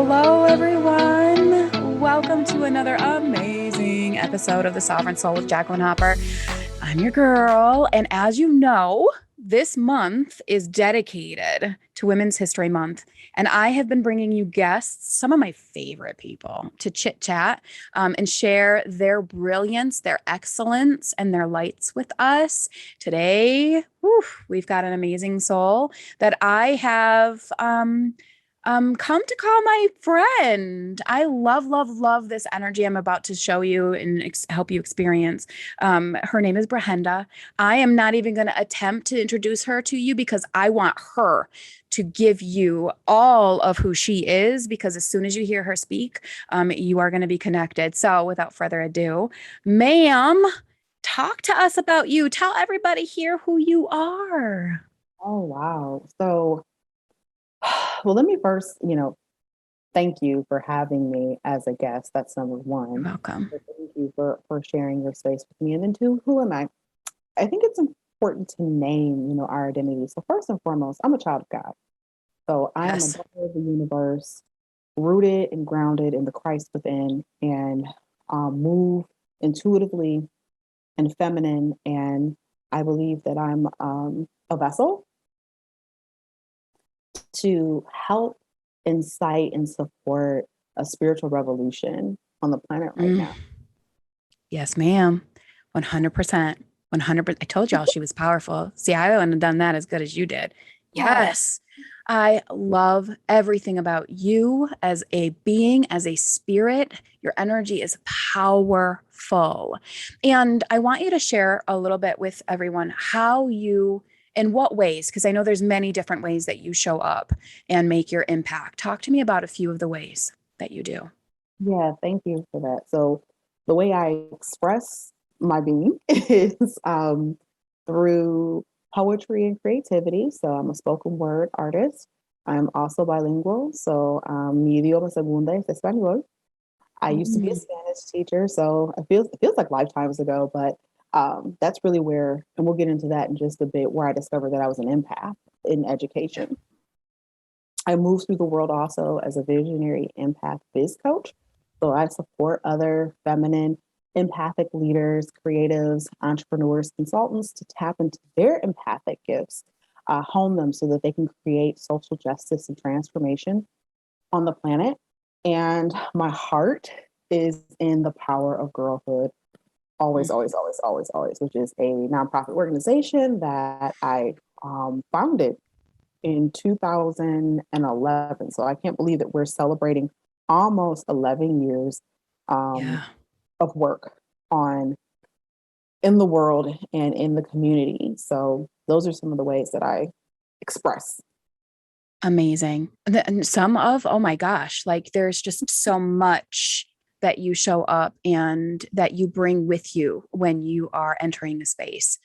Hello, everyone. Welcome to another amazing episode of The Sovereign Soul with Jacqueline Hopper. I'm your girl. And as you know, this month is dedicated to Women's History Month. And I have been bringing you guests, some of my favorite people, to chit chat and share their brilliance, their excellence, and their lights with us. Today, we've got an amazing soul that I have come to call my friend. I love this energy I'm about to show you and help you experience. Her name is Berhenda. I am not even going to attempt to introduce her to you because I want her to give you all of who she is, because as soon as you hear her speak, you are going to be connected. So without further ado, ma'am, talk to us about you. Tell everybody here who you are. Oh, wow. Well, let me first, thank you for having me as a guest. That's number You're one. welcome. So thank you for sharing your space with me. And then two, who am I? I think it's important to name, our identity. So first and foremost, I'm a child of God. So I am a Yes. daughter of the universe, rooted and grounded in the Christ within, and move intuitively and feminine. And I believe that I'm a vessel to help incite and support a spiritual revolution on the planet right Mm. now. Yes, ma'am. 100%. 100%. I told y'all she was powerful. See, I wouldn't have done that as good as you did. Oh, Yes. I love everything about you as a being, as a spirit. Your energy is powerful. And I want you to share a little bit with everyone how you, in what ways, because I know there's many different ways that you show up and make your impact. Talk to me about a few of the ways that you do. yeah, thank you for that. So, the way I express my being is through poetry and creativity. So, I'm a spoken word artist. I'm also bilingual. So, mi idioma segunda es español. I used to be a Mm. Spanish teacher, so it feels like lifetimes ago, but that's really where, and we'll get into that in just a bit, where I discovered that I was an empath in Yeah. education. I moved through the world also as a visionary empath biz coach. So I support other feminine empathic leaders, creatives, entrepreneurs, consultants to tap into their empathic gifts, hone them so that they can create social justice and transformation on the planet. And my heart is in the power of girlhood. Always, Mm. always, always, always, always, which is a nonprofit organization that I founded in 2011. So I can't believe that we're celebrating almost 11 years um, Yeah. of work on in the world and in the community. So those are some of the ways that I express. Amazing. And some of, oh my gosh, like there's just so much that you show up and that you bring with you when you are entering the space.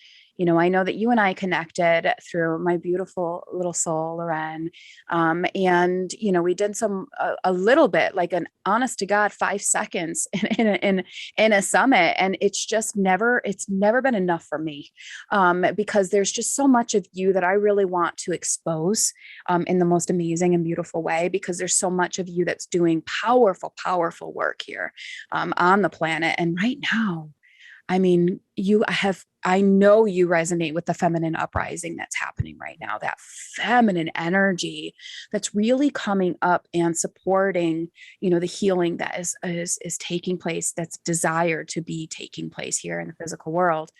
I know that you and I connected through my beautiful little soul, Loren. We did a little bit, like an honest to God, 5 seconds in a summit. And it's never been enough for me because there's just so much of you that I really want to expose in the most amazing and beautiful way, because there's so much of you that's doing powerful work here on the planet. And right now, I mean, I know you resonate with the feminine uprising that's happening right now, that feminine energy that's really coming up and supporting, the healing that is taking place, that's desired to be taking place here in the physical world.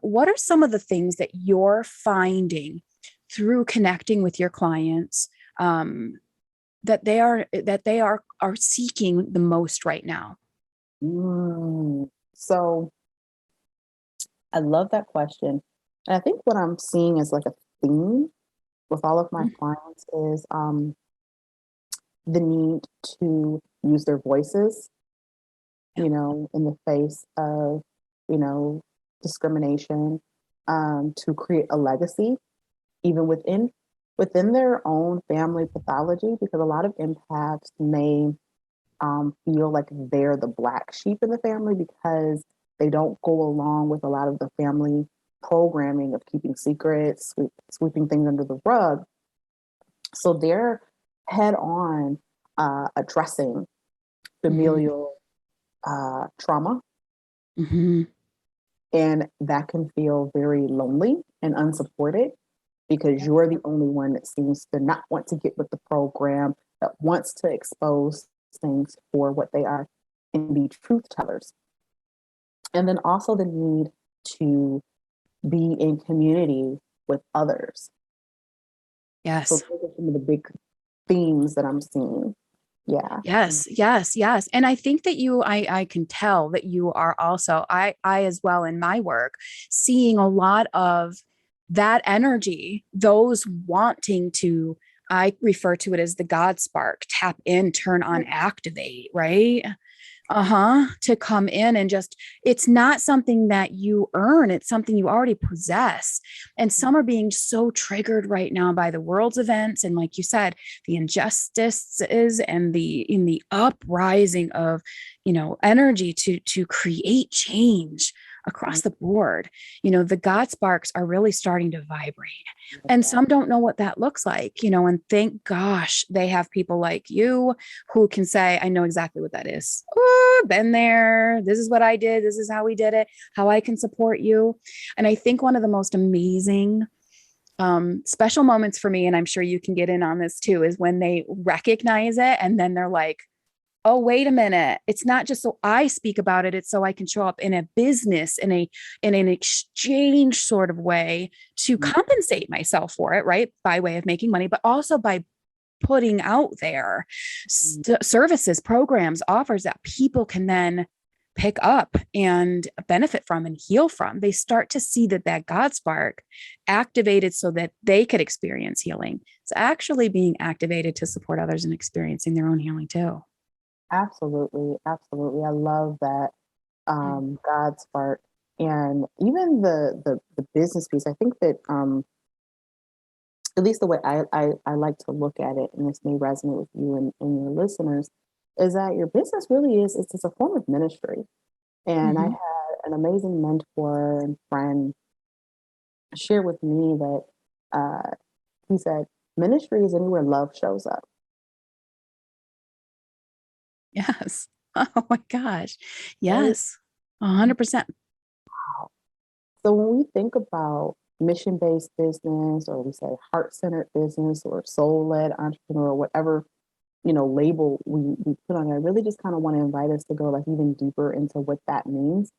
What are some of the things that you're finding through connecting with your clients that they are seeking the most right now? So I love that question. And I think what I'm seeing is like a theme with all of my clients is the need to use their voices, Yeah. in the face of, you know, discrimination, to create a legacy, even within their own family pathology, because a lot of empaths may feel like they're the black sheep in the family because they don't go along with a lot of the family programming of keeping secrets, sweeping things under the rug. So they're head on addressing Mhm. familial trauma. Mhm. And that can feel very lonely and unsupported because Yep. you're the only one that seems to not want to get with the program, that wants to expose things for what they are and be truth tellers. And then also the need to be in community with others. So Yes. those are some of the big themes that I'm seeing. Yeah. Yes, yes, yes. And I think that I can tell that you are also, I as well in my work, seeing a lot of that energy, those wanting to, I refer to it as the God spark, tap in, turn on, activate, right? To come in and just, it's not something that you earn, it's something you already possess. And some are being so triggered right now by the world's events, and like you said, the injustices and the in the uprising of, energy to create change across the board. The God sparks are really starting to vibrate, and some don't know what that looks like, and thank gosh they have people like you who can say, I know exactly what that is. Oh, been there. This is what I did. This is how we did it, how I can support you. And I think one of the most amazing special moments for me, and I'm sure you can get in on this too, is when they recognize it and then they're like, oh, wait a minute. It's not just so I speak about it. It's so I can show up in a business, in an exchange sort of way to compensate myself for it, right? By way of making money, but also by putting out there services, programs, offers that people can then pick up and benefit from and heal from. They start to see that God spark activated so that they could experience healing. It's actually being activated to support others in experiencing their own healing too. Absolutely. Absolutely. I love that God spark. And even the business piece, I think that at least the way I like to look at it, and this may resonate with you and your listeners, is that your business really is it's a form of ministry. And I Mm-hmm. had an amazing mentor and friend share with me that he said, ministry is anywhere love shows up. Yes. Oh my gosh. Right? Yes. 100%. So when we think about mission-based business, or we say heart-centered business, or soul-led entrepreneur, whatever label we put on it, I really just kind of want to invite us to go like even deeper into what that means.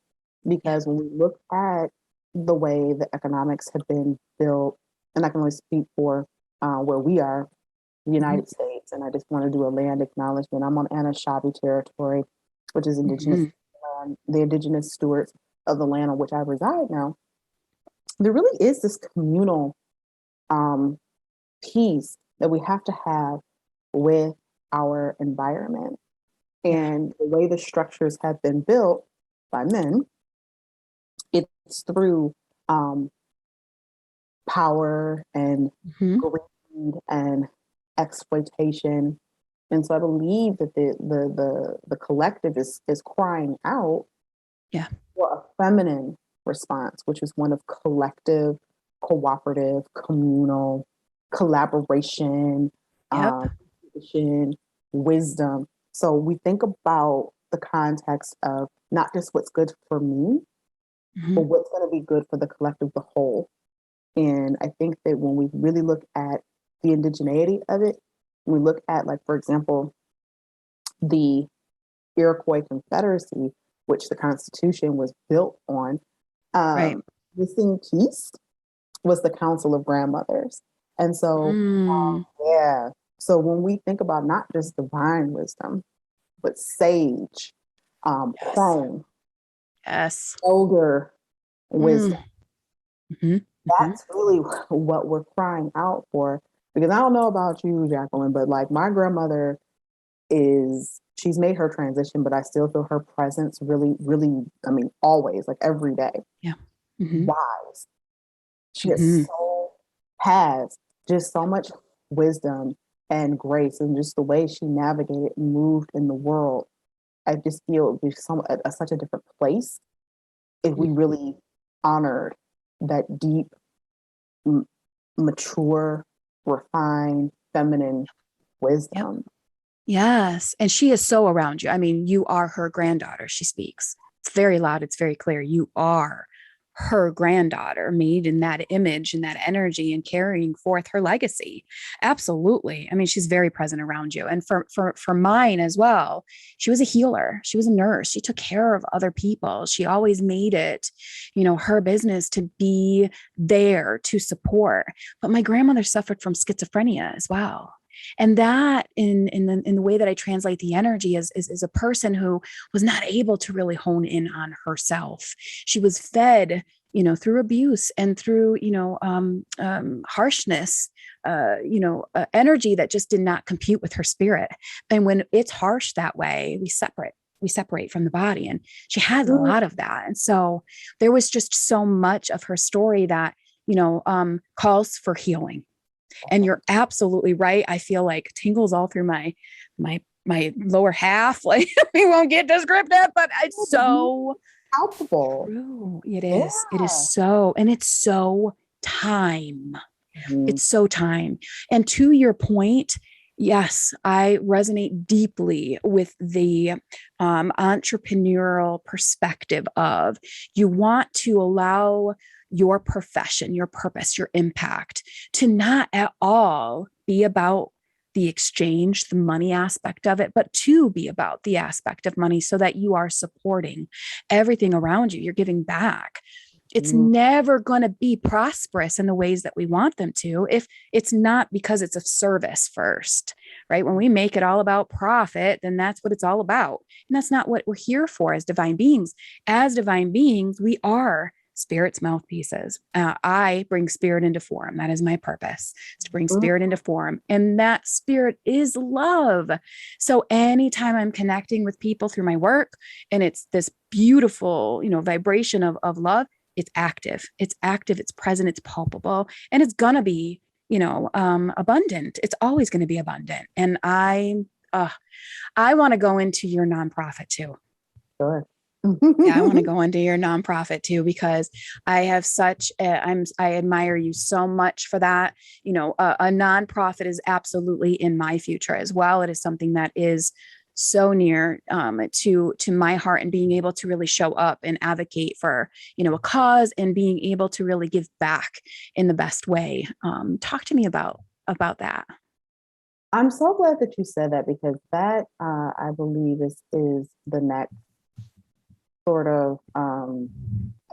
Yeah. Because when we look at the way the economics have been built, and I can only speak for where we are, the Mm-hmm. United States, and I just want to do a land acknowledgement. I'm on Anishinaabe territory, which is indigenous Mm-hmm. land, the indigenous stewards of the land on which I reside now. There really is this communal um, piece that we have to have with our environment. Yeah. And the way the structures have been built by men, it's through um, power and Mm-hmm. greed and exploitation. And so I believe that the collective is crying out Yeah. for a feminine response, which is one of collective, cooperative, communal collaboration, Yep. um, wisdom. So we think about the context of not just what's good for me, Mm-hmm. but what's going to be good for the collective, the whole. And I think that when we really look at the indigeneity of it, we look at, like, for example, the Iroquois Confederacy, which the Constitution was built on, Right. missing piece was the Council of Grandmothers. And so, Mm. yeah. So when we think about not just divine wisdom, but sage, Yes. crone, Yes. elder wisdom, Mm. Mm-hmm. Mm-hmm. that's really what we're crying out for. Because I don't know about you, Jacqueline, but like my grandmother she's made her transition, but I still feel her presence really, really, I mean, always, like every day. Yeah. Mm-hmm. Wise. She Mm-hmm. has just so much wisdom and grace, and just the way she navigated and moved in the world. I just feel it would be such a different place if we really honored that deep, mature, refined, feminine Yep. wisdom. Yes. And she is so around you. I mean, you are her granddaughter. She speaks. It's very loud. It's very clear. You are her granddaughter, made in that image and that energy and carrying forth her legacy. Absolutely. I mean, she's very present around you. And for mine as well, she was a healer. She was a nurse. She took care of other people. She always made it, her business to be there to support. But my grandmother suffered from schizophrenia as well. And that in the way that I translate the energy is a person who was not able to really hone in on herself. She was fed, through abuse and through, harshness, energy that just did not compute with her spirit. And when it's harsh that way, we separate from the body. And she has a lot of that. And so there was just so much of her story that, calls for healing. And you're absolutely right. I feel like tingles all through my lower half. Like we won't get descriptive, but it's so Palpable. true. It Yeah. is. It is so, and it's so time. It's so time. And to your point, yes, I resonate deeply with the entrepreneurial perspective of you want to allow your profession, your purpose, your impact to not at all be about the exchange, the money aspect of it, but to be about the aspect of money so that you are supporting everything around you. You're giving back. It's never going to be prosperous in the ways that we want them to if it's not because it's a service first, right? When we make it all about profit, then that's what it's all about. And that's not what we're here for as divine beings. As divine beings, we are spirit's mouthpieces. I bring spirit into form. That is my purpose, is to bring spirit into form. And that spirit is love. So anytime I'm connecting with people through my work and it's this beautiful, vibration of love, it's active, it's present, it's palpable, and it's gonna be, abundant. It's always going to be abundant. And I want to go into your nonprofit too. Sure. Yeah, I want to go into your nonprofit too, because I have I admire you so much for that. A nonprofit is absolutely in my future as well. It is something that is so near to my heart, and being able to really show up and advocate for, a cause, and being able to really give back in the best way. Talk to me about that. I'm so glad that you said that, because that I believe is the next sort of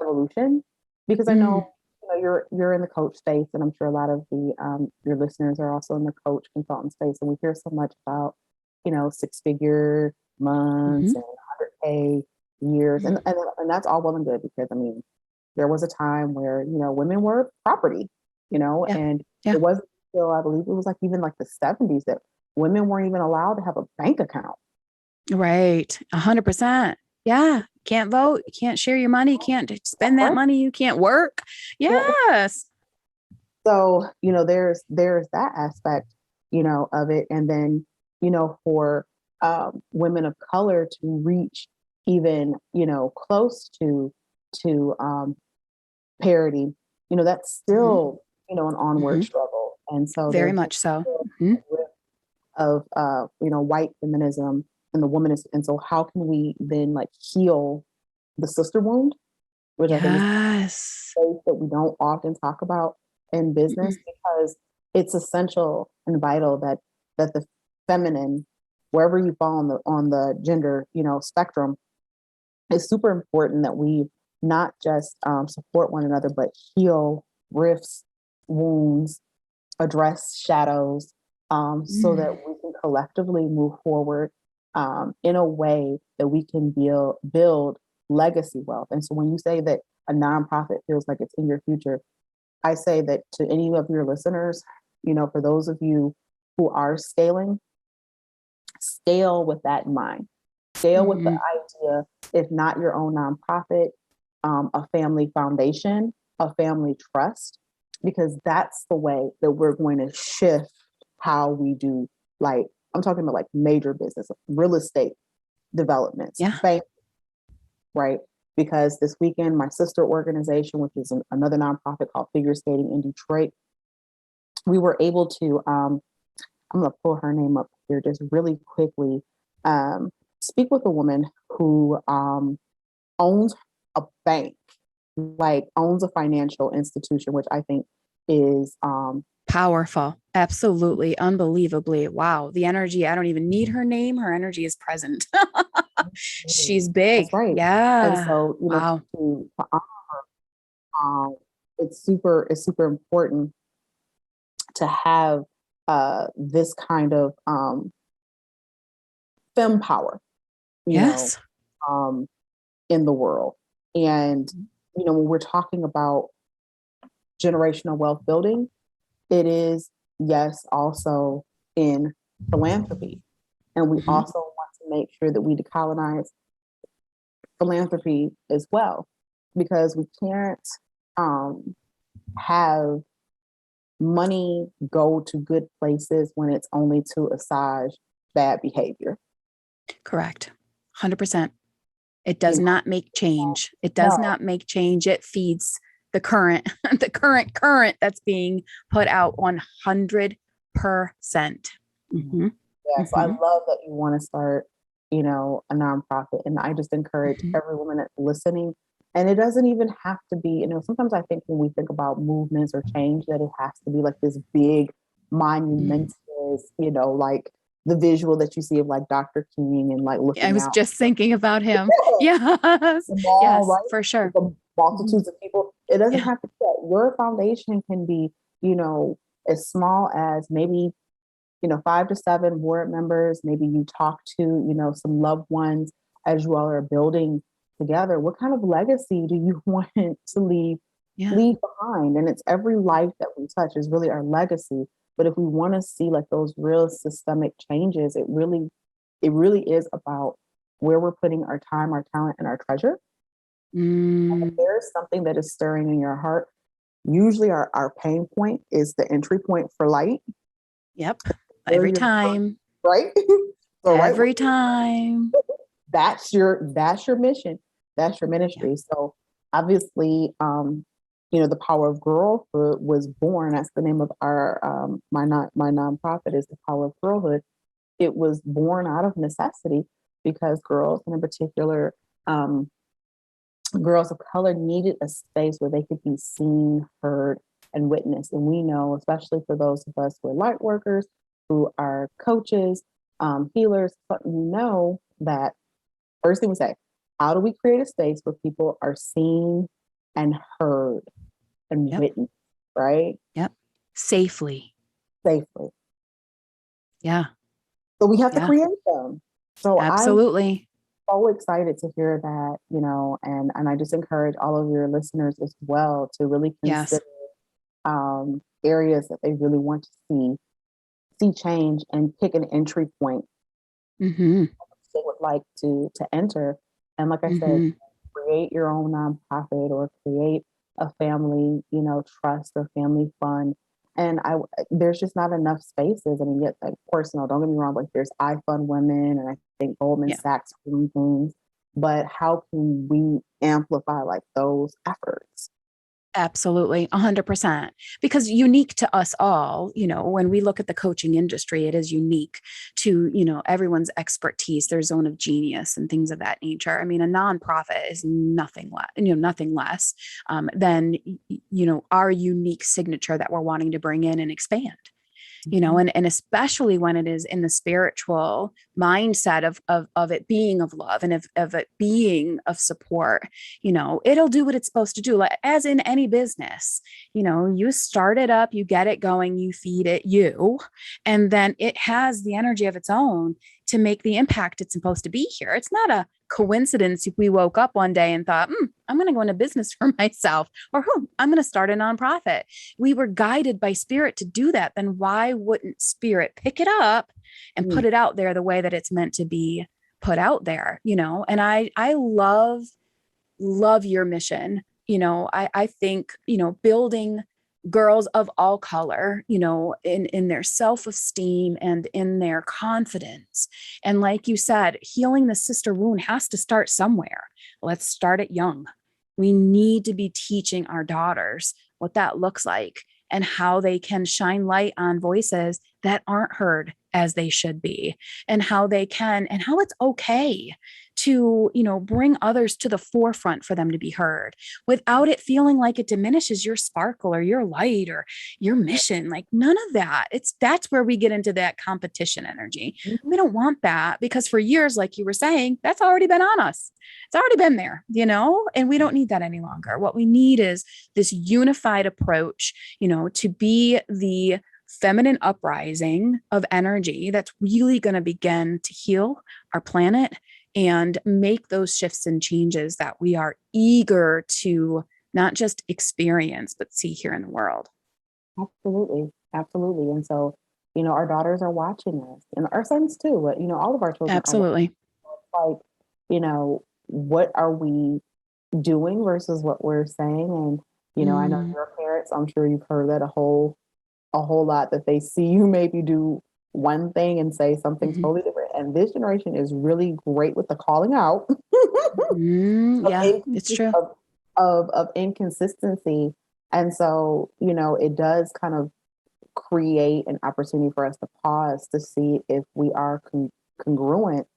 evolution. Because I know, you're in the coach space, and I'm sure a lot of the your listeners are also in the coach consultant space, and we hear so much about 6-figure months and 100K years, and that's all well and good, because I mean there was a time where women were property, and it wasn't until I believe it was like even like the 70s that women weren't even allowed to have a bank account. Right, 100%. Yeah, can't vote, you can't share your money, you can't spend that money, you can't work. Yes. So there's that aspect of it, and then for women of color to reach even close to parity, that's still an onward struggle. And so very much so. Of white feminism and the womanist, and so how can we then like heal the sister wound, which I think is space that we don't often talk about in business, because it's essential and vital that the feminine, wherever you fall on the gender spectrum, it's super important that we not just support one another, but heal rifts, wounds, address shadows, so that we can collectively move forward in a way that we can build legacy wealth. And so when you say that a nonprofit feels like it's in your future, I say that to any of your listeners, for those of you who are scaling, scale with that in mind. Scale with the idea, if not your own nonprofit, a family foundation, a family trust, because that's the way that we're going to shift how we do, like, I'm talking about like major business, real estate developments, bank, right? Because this weekend, my sister organization, which is another nonprofit called Figure Skating in Detroit, we were able to, I'm going to pull her name up here just really quickly. Speak with a woman who owns a bank, like owns a financial institution, which I think is Powerful. Absolutely. Unbelievably. Wow. The energy, I don't even need her name. Her energy is present. She's that's big. right. And Yeah. so, Wow. to it's super important to have this kind of fem power, you know, Yes. um, in the world. And, when we're talking about generational wealth building, it is, yes, also in philanthropy. And we Mhm. also want to make sure that we decolonize philanthropy as well, because we can't um, have money go to good places when it's only to assuage bad behavior. Correct. 100%. It You does know, not make change. It does no, not make change. It feeds the current, the current that's being put out 100%. Mm-hmm. yeah. So I Mm-hmm. love that you want to start, a nonprofit, and I just encourage Mm-hmm. every woman that's listening. And it doesn't even have to be, sometimes I think when we think about movements or change, that it has to be like this big, monumentous, like the visual that you see of like Dr. King and like I looking was out. just thinking about him. Yes. The mall, Yes, right? for With sure. the Mhm. multitudes of people. It doesn't Yeah. have to be that. Your foundation can be, as small as maybe 5 to 7 board members. Maybe you talk to, some loved ones as you all are building together. What kind of legacy do you want to Yeah. leave behind? And it's every life that we touch is really our legacy. But if we want to see like those real systemic changes, it really is about where we're putting our time, our talent, and our treasure. And if Mm, there's something that is stirring in your heart, usually our pain point is the entry point for light. yep. Where Every you're time. right. So right where Every time. that's your mission. That's your Yeah. ministry. So obviously, the power of girlhood was born. That's the name of our my nonprofit is the power of girlhood. It was born out of necessity because girls, and in particular, um, girls of color, needed a space where they could be seen, heard, and witnessed. And we know, especially for those of us who are light workers, who are coaches, healers, but we know that first thing we say, how do we create a space where people are seen and heard and Yep. witnessed, right? Yep. Safely. Safely. Yeah. So we have to Yeah. create them. So I'm Absolutely. so excited to hear that, and I just encourage all of your listeners as well to really Yes. consider areas that they really want to see change and pick an entry point Mm-hmm. they would like to enter. And like I said, Mm-hmm. create your own nonprofit or create a family, trust or family fund. And there's just not enough spaces. I mean, yet, of course, don't get me wrong, like there's I Fund Women and I think Goldman Yeah. Sachs doing things, but how can we amplify like those efforts? Absolutely, 100%. Because unique to us all, when we look at the coaching industry, it is unique to, everyone's expertise, their zone of genius and things of that nature. I mean, a nonprofit is nothing less, nothing less than, our unique signature that we're wanting to bring in and expand. Mhm. And especially when it is in the spiritual mindset of it being of love and of it being of support, it'll do what it's supposed to do. Like, as in any business, you start it up, you get it going, you feed it, and then it has the energy of its own to make the impact it's supposed to be here. It's not a coincidence if we woke up one day and thought, I'm going to go into business for myself, or I'm going to start a nonprofit. We were guided by spirit to do that. Then why wouldn't spirit pick it up and Mm. put it out there the way that it's meant to be put out there? And I love your mission. I think, building girls of all color, in their self-esteem and in their confidence. And like you said, healing the sister wound has to start somewhere. Let's start it young. We need to be teaching our daughters what that looks like and how they can shine light on voices that aren't heard as they should be, and how they can, and how it's okay to, bring others to the forefront for them to be heard without it feeling like it diminishes your sparkle or your light or your mission. Like none of that. That's where we get into that competition energy. Mhm. We don't want that, because for years, like you were saying, that's already been on us. It's already been there, and we don't need that any longer. What we need is this unified approach, to be the feminine uprising of energy that's really going to begin to heal our planet and make those shifts and changes that we are eager to not just experience, but see here in the world. Absolutely. Absolutely. And so, our daughters are watching us and our sons too, but, all of our children are watching. Absolutely. Like, what are we doing versus what we're saying? And, I know Mm, your parents, I'm sure you've heard that a whole lot, that they see you maybe do one thing and say something mhm, totally different. And this generation is really great with the calling out of, yeah, it's true. of inconsistency. And so, it does kind of create an opportunity for us to pause to see if we are congruent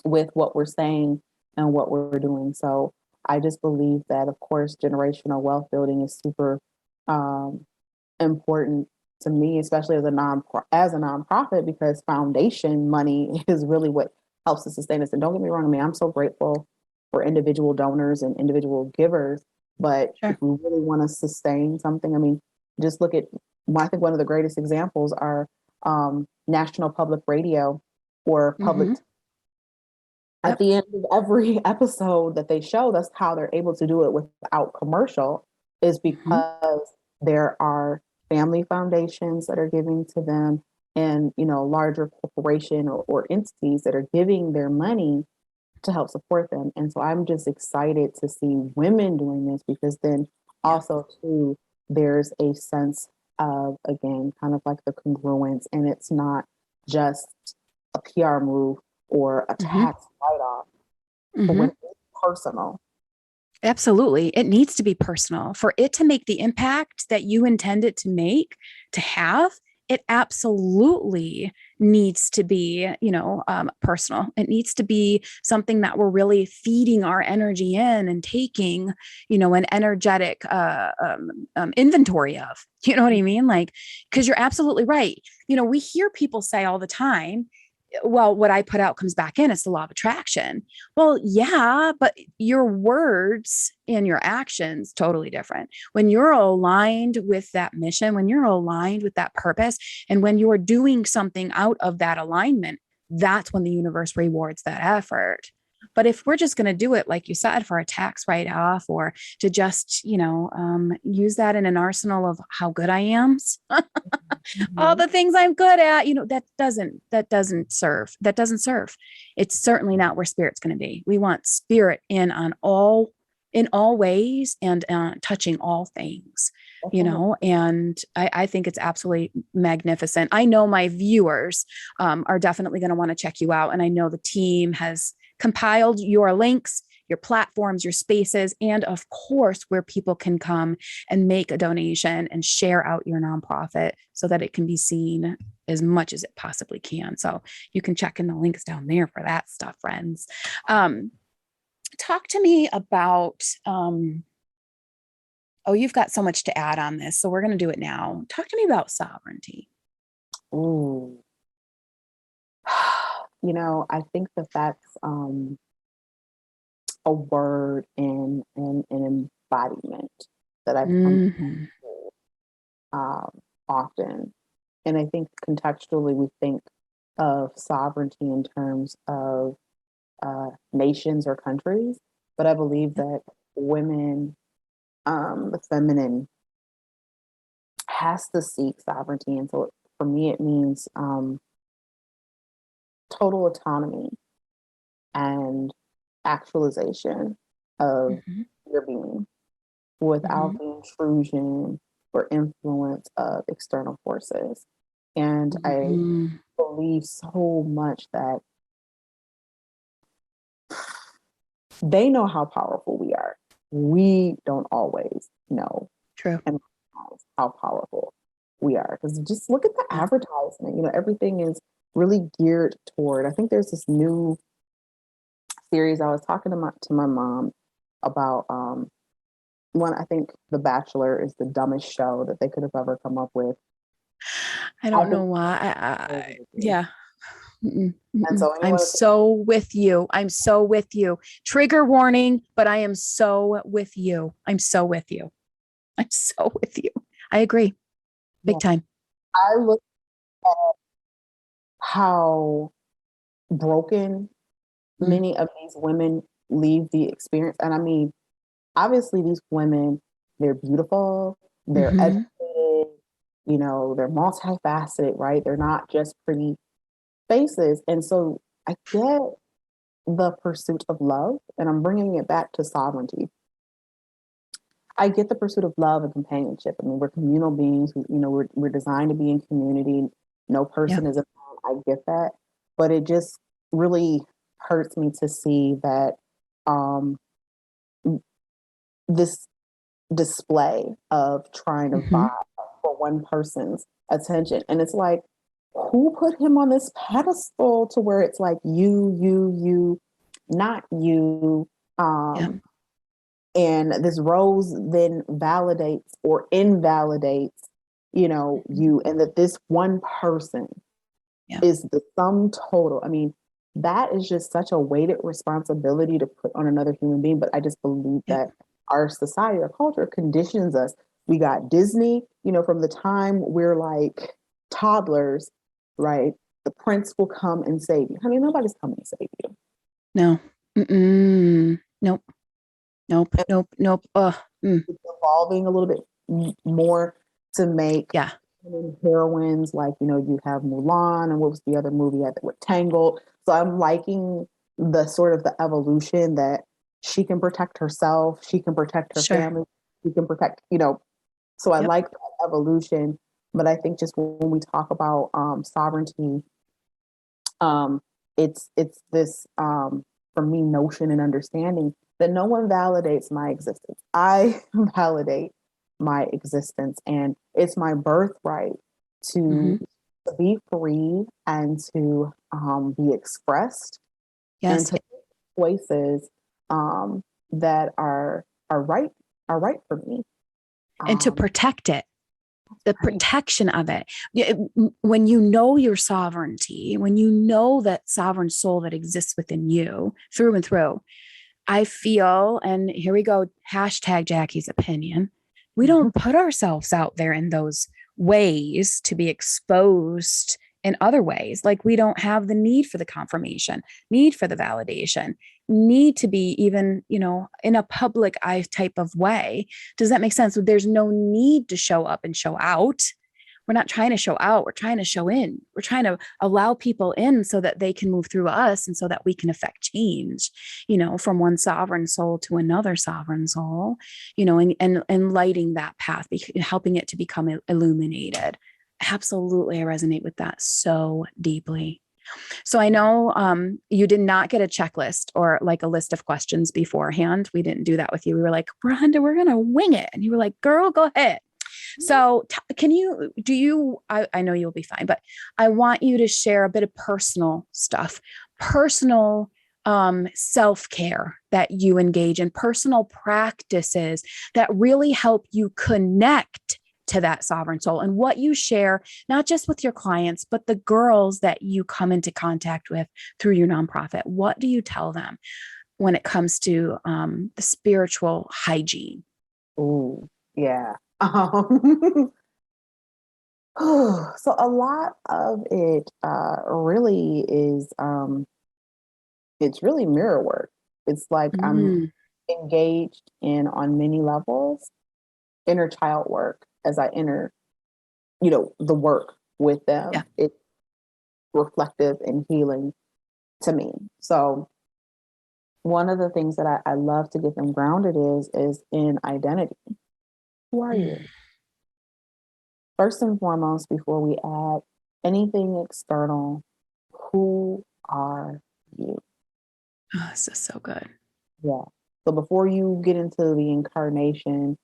with what we're saying and what we're doing. So I just believe that, of course, generational wealth building is super um, important to me, especially as a nonprofit, because foundation money is really what helps to sustain us. And don't get me wrong, I mean, I'm so grateful for individual donors and individual givers, but if Sure. we really want to sustain something, I mean, just look at, I think one of the greatest examples are national public radio or public. Hmm. At Yep. the end of every episode that they show, that's how they're able to do it without commercial, is Hmm. because there are family foundations that are giving to them, and larger corporation or entities that are giving their money to help support them. And so I'm just excited to see women doing this, because then Yeah. also too, there's a sense of, again, kind of like the congruence, and it's not just a PR move or a Hmm. tax write-off, but when Hmm. it's personal. Absolutely. It needs to be personal for it to make the impact that you intend it to make, to have. It absolutely needs to be, personal. It needs to be something that we're really feeding our energy in and taking, an energetic inventory of. You know what I mean? Like, because you're absolutely right. We hear people say all the time, well, what I put out comes back in. It's the law of attraction. Well, yeah, but your words and your actions totally different. When you're aligned with that mission, when you're aligned with that purpose, and when you're doing something out of that alignment, that's when the universe rewards that effort. But if we're just going to do it, like you said, for a tax write off, or to just, use that in an arsenal of how good I am, all Mhm. the things I'm good at, that doesn't serve. It's certainly not where spirit's going to be. We want spirit in all ways, and touching all things, That's right. and I think it's absolutely magnificent. I know my viewers are definitely going to want to check you out, and I know the team has compiled your links, your platforms, your spaces, and of course, where people can come and make a donation and share out your nonprofit so that it can be seen as much as it possibly can. So you can check in the links down there for that stuff, friends. Um, Talk to me about, oh, you've got so much to add on this. So we're going to do it now. Talk to me about sovereignty. Ooh. I think that that's a word and an embodiment that I've come Mm-hmm. to often. And I think contextually, we think of sovereignty in terms of nations or countries, but I believe Yep. that women, the feminine, has to seek sovereignty. And so for me, it means total autonomy and actualization of Mm-hmm. your being without Mm-hmm. the intrusion or influence of external forces. And I Mm-hmm. believe so much that they know how powerful we are. We don't always know True. and recognize how powerful. we are. Because just look at the advertisement. You know, everything is really geared toward. I think there's this new series. I was talking to my mom about one. I think The Bachelor is the dumbest show that they could have ever come up with. I I don't know think why. Yeah. Mm-mm, and mm-mm. so I'm anyone, so with you. I'm so with you. Trigger warning, but I am so with you. I'm so with you. I'm so with you. I agree. Big yeah, time. I look at how broken Mm, many of these women leave the experience. And I mean, obviously, these women, they're beautiful, they're mhm. educated, you know, they're multifaceted, right? They're not just pretty faces. And so I get the pursuit of love, and I'm bringing it back to sovereignty. I get the pursuit of love and companionship. I mean, we're communal beings. You know, we're designed to be in community. No Yeah. person is a I get that, but it just really hurts me to see that um, this display of trying to Hmm. vie for one person's attention, and it's like, who put him on this pedestal to where it's like you, not you. Yeah. Um, and this rose then validates or invalidates, you know, Mhm. you, and that this one person Yeah. is the sum total. I mean, that is just such a weighted responsibility to put on another human being. But I just believe Yeah. that our society, our culture conditions us. We got Disney, you know, from the time we're like toddlers, right? The prince will come and save you. Honey, nobody's coming to save you. No. Mm-mm. Nope. Nope. And Nope. Nope. Mm. it's evolving a little bit more to make Yeah. heroines, like, you know, you have Mulan, and what was the other movie with Tangled. So I'm liking the sort of the evolution that she can protect herself, she can protect her Sure. family, she can protect, you know. So I Yep. like that evolution, but I think just when we talk about sovereignty, um, it's this for me notion and understanding that no one validates my existence. I validate my existence, and it's my birthright Hmm. to be free and to be expressed and Yes. to make choices that are right for me. And to Um, protect it, the right. protection of it. When you know your sovereignty, when you know that sovereign soul that exists within you through and through, I feel, and here we go, hashtag Jackie's opinion. We don't put ourselves out there in those ways to be exposed in other ways. Like we don't have the need for the confirmation, need for the validation, need to be even, in a public eye type of way. Does that make sense? So there's no need to show up and show out. We're not trying to show out, we're trying to show in. We're trying to allow people in so that they can move through us and so that we can affect change, from one sovereign soul to another sovereign soul, and lighting that path, helping it to become illuminated. Absolutely, I resonate with that so deeply. So I know you did not get a checklist or like a list of questions beforehand. We didn't do that with you. We were like, Berhenda, we're going to wing it. And you were like, girl, go ahead. So I know you'll be fine, but I want you to share a bit of personal stuff, personal self-care that you engage in, personal practices that really help you connect to that sovereign soul, and what you share, not just with your clients, but the girls that you come into contact with through your nonprofit. What do you tell them when it comes to the spiritual hygiene? Ooh, yeah. Um, so a lot of it really is it's really mirror work. It's like I'm Mm, engaged in on many levels inner child work as I enter, you know, the work with yeah. them. It's reflective and healing to me. So one of the things that I love to get them grounded is in identity. Who are Mm. you? First and foremost, before we add anything external, who are you? Oh, this is so good. Yeah. So before you get into the incarnation,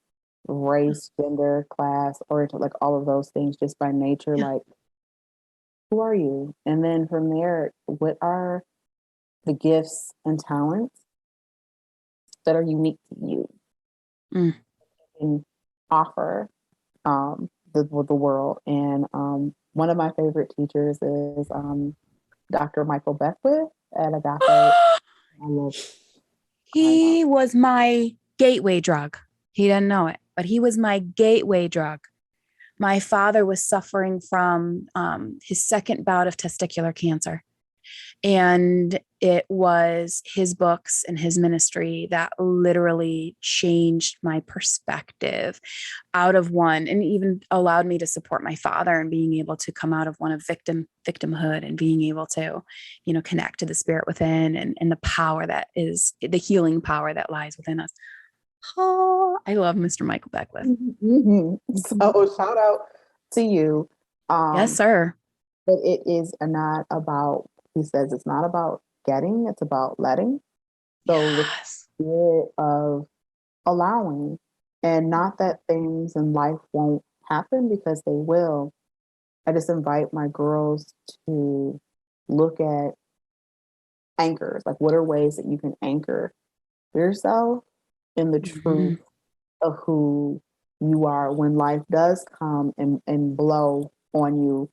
race, gender, class, or like all of those things just by nature. Yeah. Like, who are you? And then from there, what are the gifts and talents that are unique to you Mm. and offer the world? And one of my favorite teachers is Dr. Michael Beckwith at Agape. I love, I love. He was my gateway drug. He didn't know it, but he was my gateway drug. My father was suffering from his second bout of testicular cancer. And it was his books and his ministry that literally changed my perspective out of one, and even allowed me to support my father and being able to come out of one of victimhood and being able to, connect to the spirit within, and the power that is the healing power that lies within us. Oh, I love Mr. Michael Beckwith. Mm-hmm. So shout out to you. Yes, Um, sir. but it is not about, he says it's not about getting, it's about letting. So the Yes. spirit of allowing, and not that things in life won't happen, because they will. I just invite my girls to look at anchors, like what are ways that you can anchor yourself in the Mm-hmm. truth of who you are when life does come and blow on you,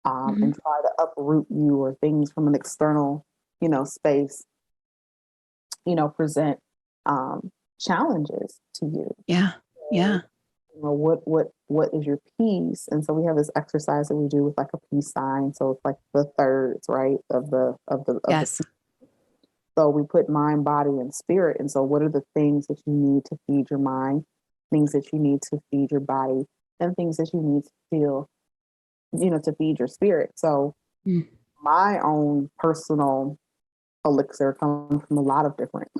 Mm-hmm. and try to uproot you, or things from an external, space, present challenges to you. Yeah. Yeah. So, what is your peace? And so we have this exercise that we do with like a peace sign. So it's like the thirds, right, of the Yes. peace. So we put mind, body, and spirit. And so what are the things that you need to feed your mind, things that you need to feed your body, and things that you need to feel, to feed your spirit. So Mm. my own personal elixir comes from a lot of different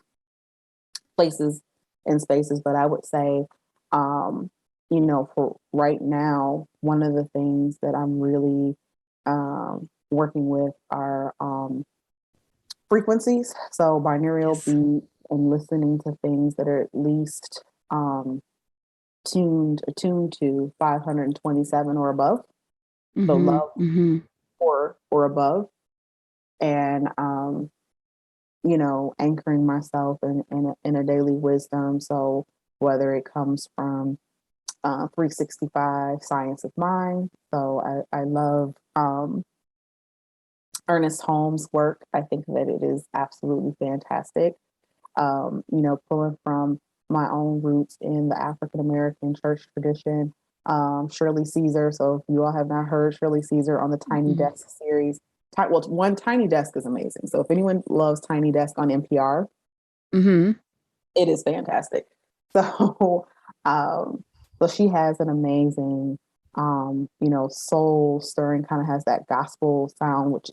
places and spaces, but I would say, um, for right now, one of the things that I'm really working with are frequencies. So binaural Yes. beat, and listening to things that are at least um, attuned to 527 or above. So Mm-hmm. love Mm-hmm. or above, and anchoring myself in a daily wisdom. So whether it comes from 365 Science of Mind. So I love Ernest Holmes' work. I think that it is absolutely fantastic. Pulling from my own roots in the African American church tradition. Shirley Caesar. So if you all have not heard Shirley Caesar on the Tiny Mm-hmm. Desk series, well, one, Tiny Desk is amazing. So if anyone loves Tiny Desk on NPR, Mm-hmm. it is fantastic. So, um, so she has an amazing, soul stirring, kind of has that gospel sound, which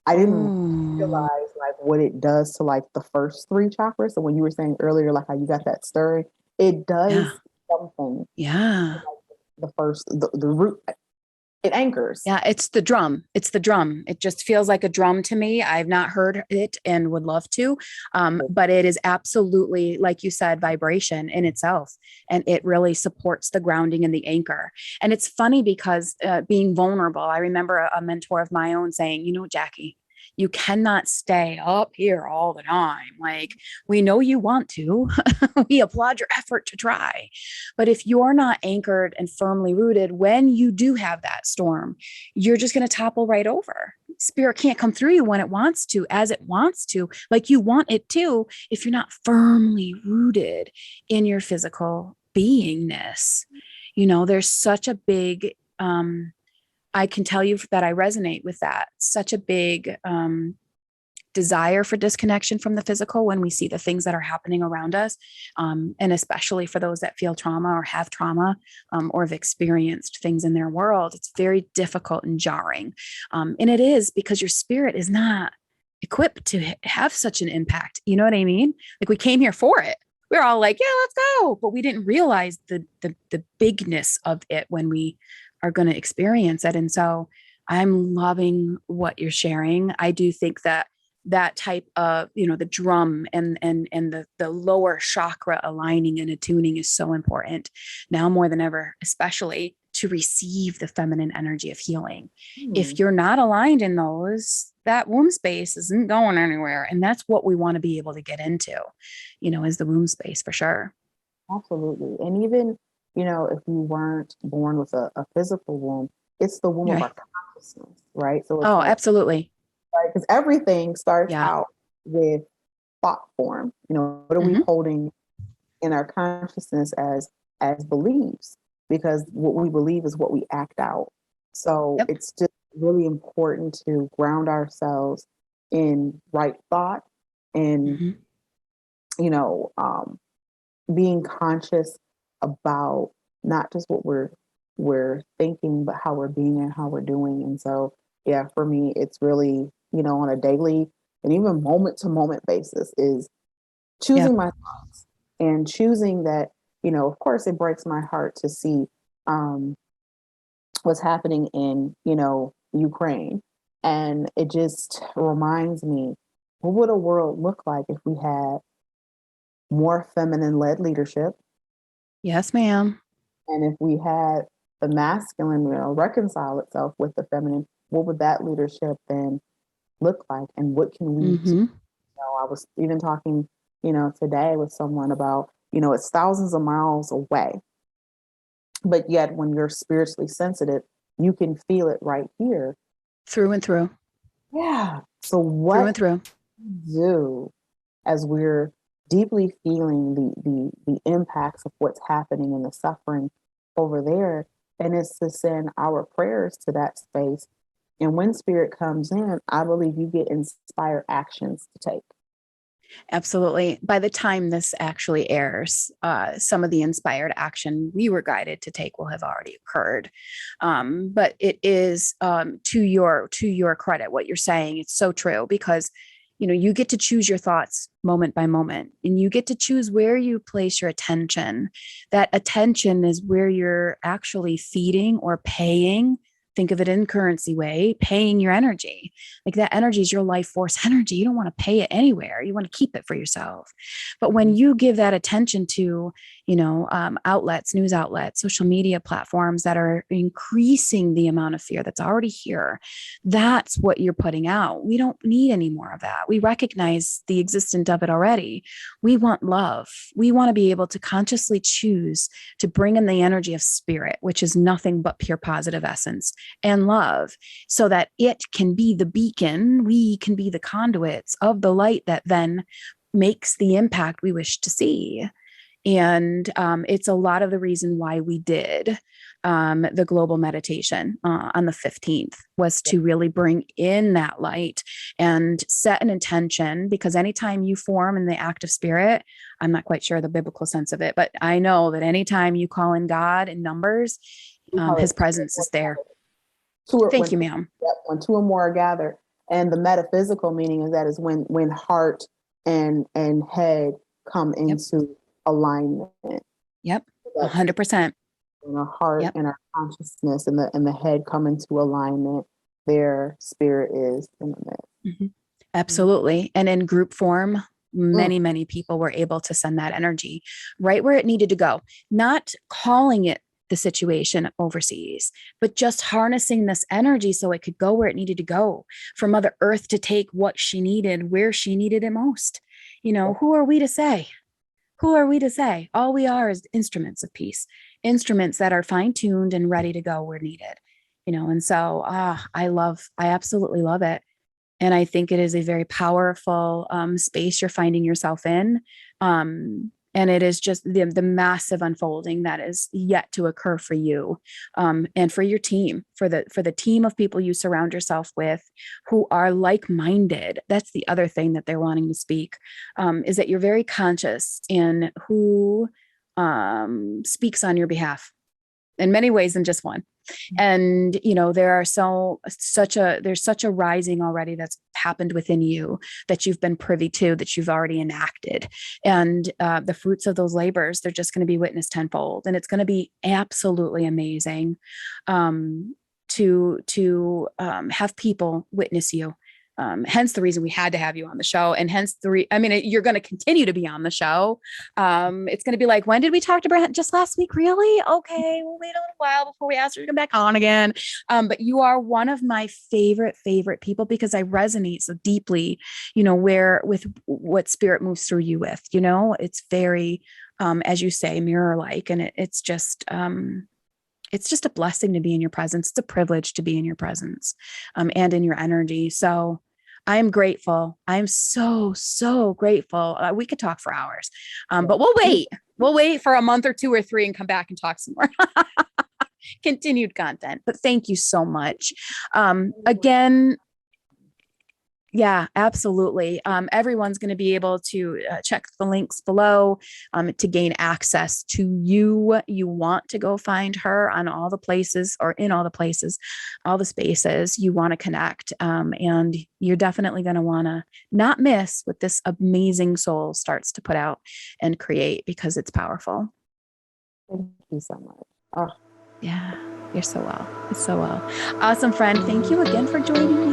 I didn't Oh, realize like what it does to like the first three chakras. So when you were saying earlier, like how you got that stirring, it yeah. does something to Yeah. like the root. It anchors. Yeah. It's the drum. It's the drum. It just feels like a drum to me. I've not heard it and would love to. But it is absolutely, like you said, vibration in itself. And it really supports the grounding and the anchor. And it's funny because being vulnerable, I remember a mentor of my own saying, Jackie, you cannot stay up here all the time. Like, we know you want to, we applaud your effort to try. But if you're not anchored and firmly rooted, when you do have that storm, you're just going to topple right over. Spirit can't come through you when it wants to, as it wants to, like you want it to, if you're not firmly rooted in your physical beingness. There's such a big, I can tell you that I resonate with that, such a big desire for disconnection from the physical when we see the things that are happening around us. And especially for those that feel trauma or have trauma, or have experienced things in their world, it's very difficult and jarring. And it is because your spirit is not equipped to have such an impact. You know what I mean? Like, we came here for it. We're all like, yeah, let's go. But we didn't realize the bigness of it when we are going to experience it. And so I'm loving what you're sharing. I do think that that type of, the drum and the lower chakra aligning and attuning is so important now more than ever, especially to receive the feminine energy of healing. If you're not aligned in those, that womb space isn't going anywhere. And that's what we want to be able to get into, is the womb space for sure. Absolutely. And even, if you weren't born with a physical womb, it's the womb of Right. our consciousness, right? So it's Oh, like, absolutely. right, because everything starts Yeah. out with thought form. What are we holding in our consciousness as beliefs? Because what we believe is what we act out. So Yep. it's just really important to ground ourselves in right thought and, being conscious about not just what we're thinking, but how we're being and how we're doing. And so, yeah, for me, it's really, on a daily and even moment to moment basis is choosing Yep. my thoughts and choosing that, of course, it breaks my heart to see what's happening in, Ukraine. And it just reminds me, what would a world look like if we had more feminine led leadership? Yes, ma'am. And if we had the masculine, reconcile itself with the feminine, what would that leadership then look like? And what can we do? Mm-hmm. I was even talking, today with someone about, it's thousands of miles away, but yet when you're spiritually sensitive, you can feel it right here. Through and through. Yeah. So Through what and through. do as we're deeply feeling the impacts of what's happening and the suffering over there, and it's to send our prayers to that space. And when spirit comes in, I believe you get inspired actions to take. Absolutely. By the time this actually airs, some of the inspired action we were guided to take will have already occurred. But it is to your credit what you're saying. It's so true because you get to choose your thoughts moment by moment, and you get to choose where you place your attention. That attention is where you're actually feeding or paying. Think of it in currency way, paying your energy. Like that energy is your life force energy. You don't want to pay it anywhere. You want to keep it for yourself. But when you give that attention to, outlets, news outlets, social media platforms that are increasing the amount of fear that's already here, that's what you're putting out. We don't need any more of that. We recognize the existence of it already. We want love. We want to be able to consciously choose to bring in the energy of spirit, which is nothing but pure positive essence and love, so that it can be the beacon, we can be the conduits of the light that then makes the impact we wish to see. And it's a lot of the reason why we did the global meditation on the 15th was to really bring in that light and set an intention, because anytime you form in the active spirit, I'm not quite sure the biblical sense of it, but I know that anytime you call in God in numbers, his presence is there. Thank you, ma'am. When two or more are gathered. And the metaphysical meaning of that is when heart and head come into alignment. Yep. 100%. When our heart and our consciousness and the head come into alignment, their spirit is in the midst. Mm-hmm. Absolutely. And in group form, many people were able to send that energy right where it needed to go, not calling it the situation overseas, but just harnessing this energy so it could go where it needed to go, for Mother Earth to take what she needed where she needed it most. Who are we to say? Who are we to say? All we are is instruments of peace, instruments that are fine-tuned and ready to go where needed. And so I absolutely love it. And I think it is a very powerful space you're finding yourself in. And it is just the massive unfolding that is yet to occur for you, and for your team, for the team of people you surround yourself with who are like-minded. That's the other thing that they're wanting to speak, is that you're very conscious in who speaks on your behalf in many ways than just one. And there's such a rising already that's happened within you, that you've been privy to, that you've already enacted, and the fruits of those labors, they're just going to be witnessed tenfold, and it's going to be absolutely amazing to have people witness you, Hence the reason we had to have you on the show. And hence you're going to continue to be on the show. It's going to be like, when did we talk to Brent? Just last week? Really? Okay. We'll wait a little while before we ask her to come back on again. But you are one of my favorite people because I resonate so deeply, with what spirit moves through you with, it's very, as you say, mirror like, and it's just a blessing to be in your presence. It's a privilege to be in your presence, and in your energy. So I am grateful. I'm so, so grateful. We could talk for hours, but we'll wait. We'll wait for a month or 2 or 3 and come back and talk some more continued content. But thank you so much. Again, yeah, absolutely. Everyone's going to be able to check the links below to gain access to you. You want to go find her on all the places, or in all the places, all the spaces you want to connect. And you're definitely going to want to not miss what this amazing soul starts to put out and create, because it's powerful. Thank you so much. Oh. Yeah, you're so well. It's so well. Awesome, friend. Thank you again for joining me.